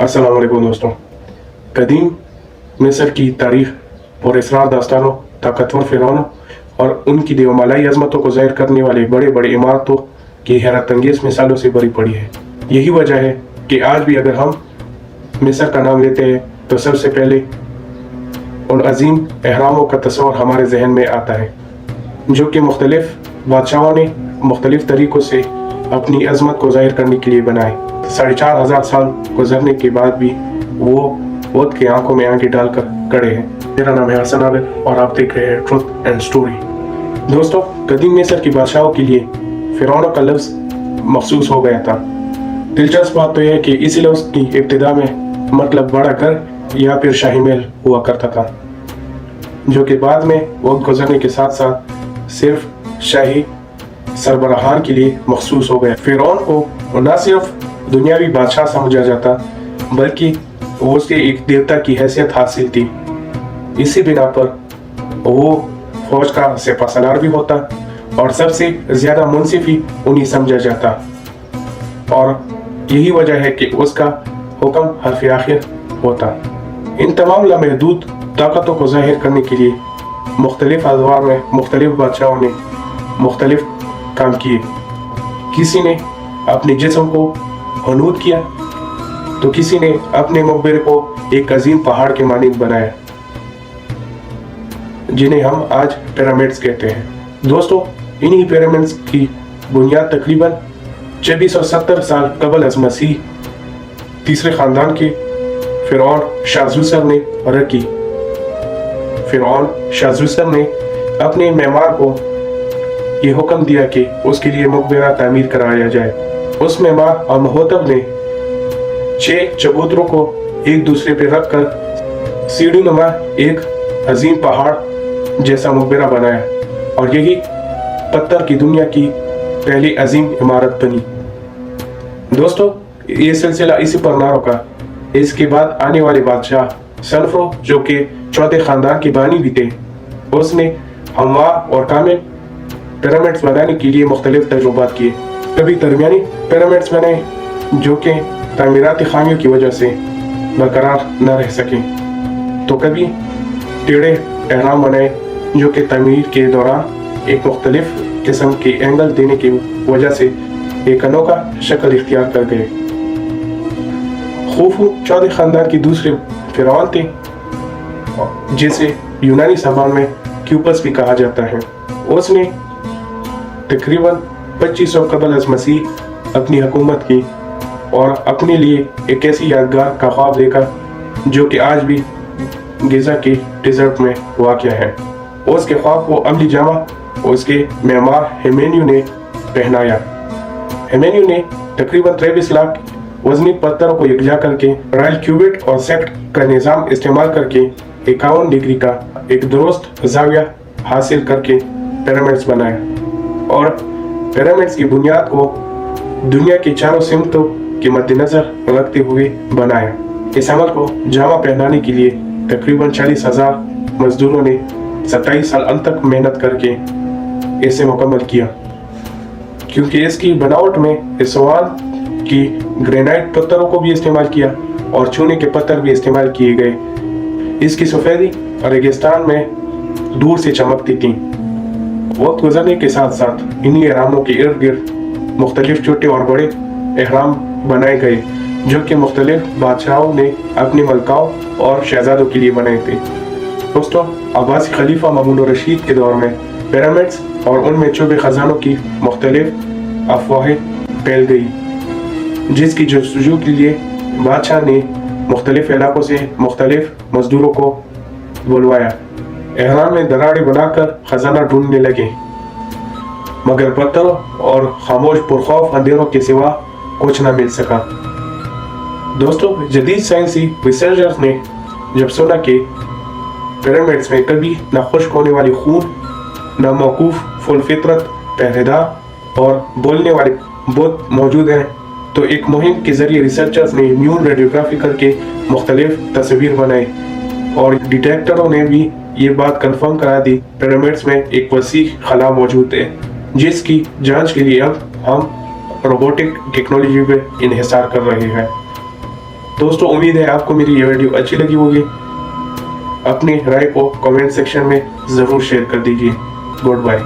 अस्सलाम वालेकुम दोस्तों। कदीम मिस्र की तारीख और इसरार दास्तानों, ताकतवर फिरौनों और उनकी देवमालाई अजमतों को ज़ाहिर करने वाले बड़े बड़े इमारतों की हैरत अंगेज़ मिसालों से भरी पड़ी है। यही वजह है कि आज भी अगर हम मिस्र का नाम लेते हैं तो सबसे पहले उन अजीम अहरामों का तस्वर हमारे जहन में आता है, जो कि मुख्तलिफ बादशाहों ने मुख्तलिफ तरीक़ों से अपनी अजमत को ज़ाहिर करने के लिए बनाए। 4,500 साल गुजरने के बाद भी वो वक्त की आंखों में आंखें डालकर खड़े हैं। मेरा नाम है हसन आबिद और आप देख रहे हैं ट्रुथ एंड स्टोरी। दोस्तों, कदीम मिस्र की बादशाहों के लिए फिरौनों का लफ्ज़ मखसूस हो गया था। दिलचस्प बात तो यह है कि इसी लफ्ज़ की इब्तिदा में मतलब बड़ा घर या फिर शाही महल हुआ करता था, जो कि बाद में वक्त गुजरने के साथ साथ सिर्फ शाही सरबराहान के लिए मखसूस हो गया। फिरौन को न सिर्फ दुनियावी बादशाह समझा जाता बल्कि वो उसके एक देवता की हैसियत हासिल थी। इसी बिना पर वो फौज का सिपहसालार भी होता और सबसे ज्यादा मुंसिफ ही उन्हीं समझा जाता, और यही वजह है कि उसका हुक्म हर्फ आखिर होता। इन तमाम लामहदूद ताकतों को जाहिर करने के लिए मुख्तलिफ अदवार में मुख्तलिफ बादशाहों ने मुख्तलिफ काम किए। किसी ने अपने जिस्म को हनूद किया तो किसी ने अपने मकबरे को एक अजीम पहाड़ के मानिंद बनाया, जिन्हें हम आज पिरामिड्स कहते हैं। दोस्तों, इन्हीं पिरामिड्स की बुनियाद तकरीबन 2470 साल कबल अज़ मसीह तीसरे खानदान के फिरौन शाहज़ूसर ने रखी। फिरौन शाहज़ूसर ने अपने मेमार को ये हुक्म दिया कि उसके लिए मकबरा तामीर कराया जाए। उस मेमार और महोतब ने 6 चबूतरों को एक दूसरे पर रखकर सीढ़ी नुमा एक अजीम पहाड़ जैसा मकबरा बनाया, और यही पत्थर की दुनिया की पहली अजीम इमारत बनी। दोस्तों, ये सिलसिला इसी पर ना रुका। इसके बाद आने वाले बादशाह सनफरो, जो कि चौथे खानदान के बानी भी थे, उसने हमवार और कामिल पिरामिड्स बनाने के लिए मुख्तलिफ तजुर्बात किए। कभी दरमियानी पिरामिड्स बनाए जो कि तामीराती खामियों की वजह से बरकरार न रह सके, तो कभी टेढ़े एहराम बनाए जो कि तामीर के दौरान एक मुख्तलिफ किस्म के एंगल देने की वजह से एक अनोखा शक्ल इख्तियार कर गए। खूफू चौथे खानदान के दूसरे फिरौन थे, जिसे यूनानी ज़बान में क्यूपस भी कहा जाता है। उसने तकरीबन 2500 कबल अज़ मसीह अपनी हुकूमत की और अपने लिए एक ऐसी यादगार का ख्वाब देखा जो कि आज भी गिज़ा के डिज़र्ट में वाक़या है। उसके ख्वाब को अमली जामा उसके मेमार हेमेनियो ने पहनाया। हेमेनियो ने तकरीबन 23 लाख वजनी पत्थरों को यकजा करके रॉयल क्यूबिट और सेक्ट का निज़ाम इस्तेमाल करके 51 डिग्री का एक दुरुस्त जाविया हासिल करके पिरामिड्स बनाया, और पिरामिड्स की बुनियाद को दुनिया की चारों सिमतों के मद्देनजर रखते हुए बनाया। इस अमल को जामा पहनाने के लिए तकरीबन 40,000 मजदूरों ने 27 साल अंत तक मेहनत करके इसे मुकम्मल किया। क्योंकि इसकी बनावट में इसवान की ग्रेनाइट पत्थरों को भी इस्तेमाल किया और चूने के पत्थर भी इस्तेमाल किए गए। इसकी सफ़ेदी रेगिस्तान में दूर से चमकती थी। वक्त गुजरने के साथ साथ इन्हीं एहरामों के इर्द गिर्द मुख्तलिफ छोटे और बड़े एहराम बनाए गए, जो कि मुख्तलिफ बादशाहों ने अपने मलकाओं और शहजादों के लिए बनाए थे। दोस्तों, अब्बासी खलीफा मामून रशीद के दौर में पिरामिड्स और उनमें छुपे खजानों की मुख्तलिफ अफवाहें फैल गई, जिसकी जस्तजू के लिए बादशाह ने मुख्तलिफ इलाकों से मुख्तलिफ मजदूरों को बुलवाया। एहराम में दरारें बनाकर खजाना ढूंढने लगे, मगर पत्थरों और खामोश पुरखौफ अंधेरों के सिवा कुछ न मिल सका। दोस्तों, जदीद साइंसी रिसर्चर्स ने जब सुना कि पिरामिड्स में कभी न खुश्क होने वाली खून, न मौकूफ फुल फितरत पहरेदार और बोलने वाले बुत मौजूद हैं, तो एक मुहिम के जरिए रिसर्चर्स ने इम्यून रेडियोग्राफी करके मुख्तलिफ तस्वीर बनाई, और डिटेक्टरों ने भी ये बात कंफर्म करा दी पिरामिड्स में एक वसी खला मौजूद है, जिसकी जांच के लिए अब हम रोबोटिक टेक्नोलॉजी पे इन्हिसार कर रहे हैं। دوستو امید ہے آپ کو میری یہ ویڈیو اچھی لگی ہوگی. اپنی رائے کو کمنٹ سیکشن میں ضرور شیئر کر دیجیے. Good bye.